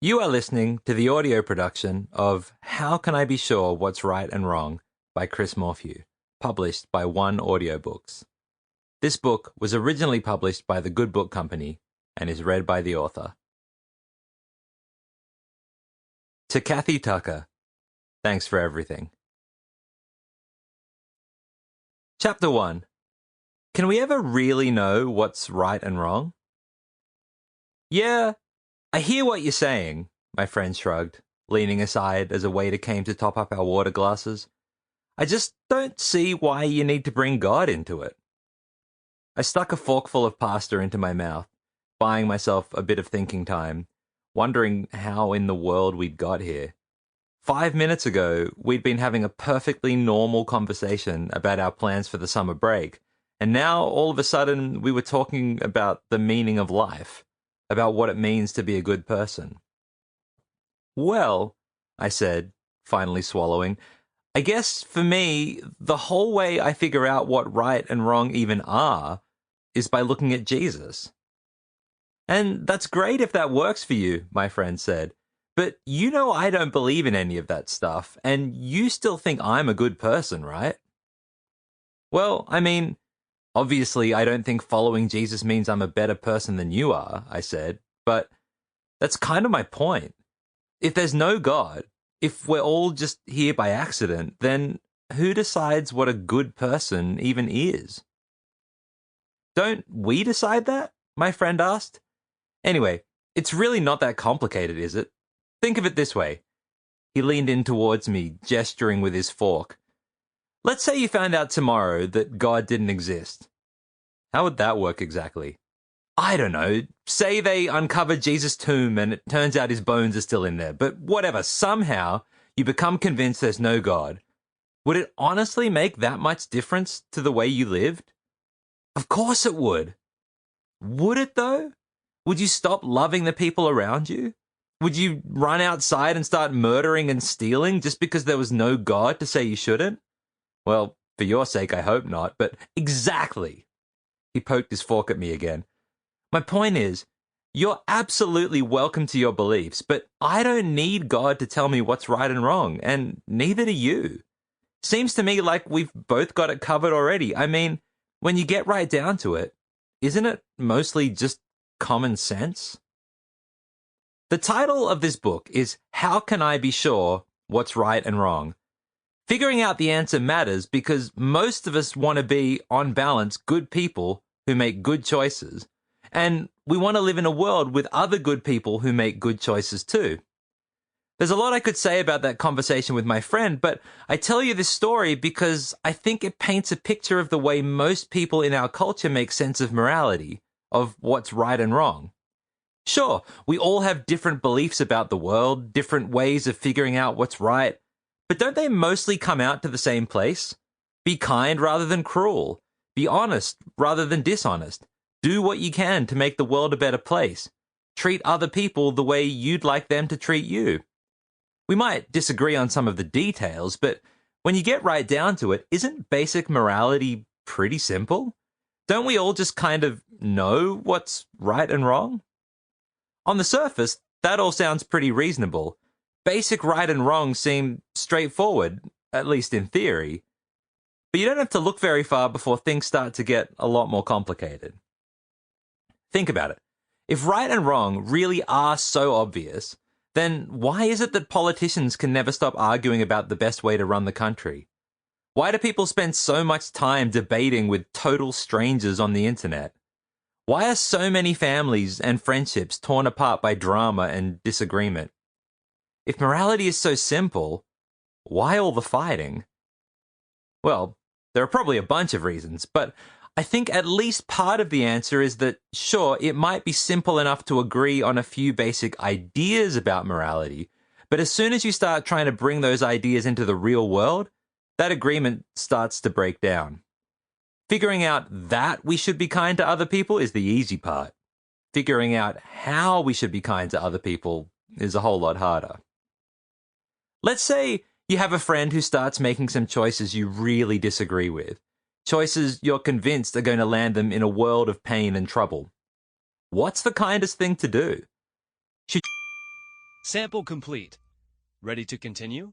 You are listening to the audio production of How Can I Be Sure What's Right and Wrong by Chris Morphew, published by Audiobooks. This book was originally published by the Good Book Company and is read by the author. To Kathy Tucker, thanks for everything. Chapter 1. Can we ever really know what's right and wrong? Yeah, I hear what you're saying, my friend shrugged, leaning aside as a waiter came to top up our water glasses. I just don't see why you need to bring God into it. I stuck a forkful of pasta into my mouth, buying myself a bit of thinking time, wondering how in the world we'd got here. 5 minutes ago, we'd been having a perfectly normal conversation about our plans for the summer break, and now all of a sudden we were talking about the meaning of life, about what it means to be a good person. Well, I said, finally swallowing, I guess for me, the whole way I figure out what right and wrong even are is by looking at Jesus. And that's great if that works for you, my friend said. But you know I don't believe in any of that stuff, and you still think I'm a good person, right? Well, I mean, obviously I don't think following Jesus means I'm a better person than you are, I said, but that's kind of my point. If there's no God, if we're all just here by accident, then who decides what a good person even is? Don't we decide that? My friend asked. Anyway, it's really not that complicated, is it? Think of it this way. He leaned in towards me, gesturing with his fork. Let's say you found out tomorrow that God didn't exist. How would that work exactly? I don't know. Say they uncover Jesus' tomb and it turns out his bones are still in there. But whatever, somehow you become convinced there's no God. Would it honestly make that much difference to the way you lived? Of course it would. Would it though? Would you stop loving the people around you? Would you run outside and start murdering and stealing just because there was no God to say you shouldn't? Well, for your sake, I hope not, but exactly. He poked his fork at me again. My point is, you're absolutely welcome to your beliefs, but I don't need God to tell me what's right and wrong, and neither do you. Seems to me like we've both got it covered already. I mean, when you get right down to it, isn't it mostly just common sense? The title of this book is How Can I Be Sure What's Right and Wrong? Figuring out the answer matters because most of us want to be, on balance, good people who make good choices. And we want to live in a world with other good people who make good choices too. There's a lot I could say about that conversation with my friend, but I tell you this story because I think it paints a picture of the way most people in our culture make sense of morality, of what's right and wrong. Sure, we all have different beliefs about the world, different ways of figuring out what's right, but don't they mostly come out to the same place? Be kind rather than cruel. Be honest rather than dishonest. Do what you can to make the world a better place. Treat other people the way you'd like them to treat you. We might disagree on some of the details, but when you get right down to it, isn't basic morality pretty simple? Don't we all just kind of know what's right and wrong? On the surface, that all sounds pretty reasonable. Basic right and wrong seem straightforward, at least in theory. But you don't have to look very far before things start to get a lot more complicated. Think about it. If right and wrong really are so obvious, then why is it that politicians can never stop arguing about the best way to run the country? Why do people spend so much time debating with total strangers on the internet? Why are so many families and friendships torn apart by drama and disagreement? If morality is so simple, why all the fighting? Well, there are probably a bunch of reasons, but I think at least part of the answer is that, sure, it might be simple enough to agree on a few basic ideas about morality, but as soon as you start trying to bring those ideas into the real world, that agreement starts to break down. Figuring out that we should be kind to other people is the easy part. Figuring out how we should be kind to other people is a whole lot harder. Let's say you have a friend who starts making some choices you really disagree with. Choices you're convinced are going to land them in a world of pain and trouble. What's the kindest thing to do? Should Sample complete. Ready to continue?